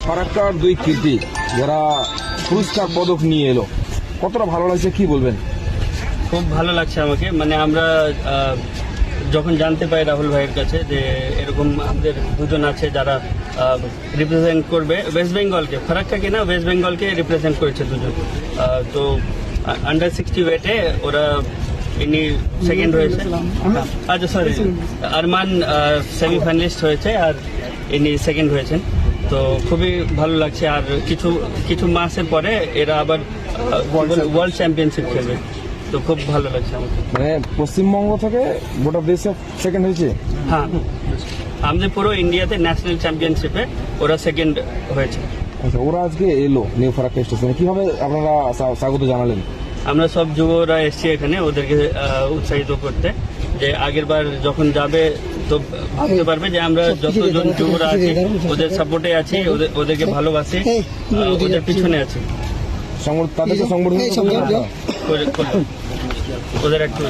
ফারাক্কার দুই কীর্তি যারা পুরস্কার পদক নিয়ে এলো, কতটা ভালো লাগছে কি বলবেন? খুব ভালো লাগছে আমাকে, মানে আমরা যখন জানতে পাই রাহুল ভাইয়ের কাছে যে এরকম আমাদের দুজন আছে যারা রিপ্রেজেন্ট করবে ওয়েস্ট বেঙ্গলকে, ফারাক্কাকে না ওয়েস্ট বেঙ্গলকে রিপ্রেজেন্ট করেছে দুজন, তো আন্ডার 60 ওয়েটে ওরা ইনি সেকেন্ড হয়েছে, আচ্ছা সরি আরমান সেমিফাইনালিস্ট হয়েছে আর ইনি সেকেন্ড হয়েছেন। তো খুবই ভালো লাগছে। আর কিছু মাসের পরে এরা আবার ওয়ার্ল্ড চ্যাম্পিয়নশিপ খেলবে, তো খুব ভালো লাগছে আমাকে। মানে পশ্চিমবঙ্গ থেকে গোটা দেশে সেকেন্ড হয়েছে? হ্যাঁ, আমাদের পুরো ইন্ডিয়াতে ন্যাশনাল চ্যাম্পিয়নশিপে ওরা সেকেন্ড হয়েছে। আচ্ছা, ওরা আজকে এলো নিউ ফারাক্কা স্টেশনে, কিভাবে আপনারা স্বাগত জানালেন? আমরা সব যুবরা এসেছি এখানে ওদেরকে উৎসাহিত করতে, যে আগের বার যখন যাবে তো ভাবতে পারবে যে আমরা যতজন যুবরা আছি ওদের সাপোর্টে আছি, ওদেরকে ভালোবাসি, ওদের পিছনে আছি। তাদেরকে সংবর্ধনা ওদের একটু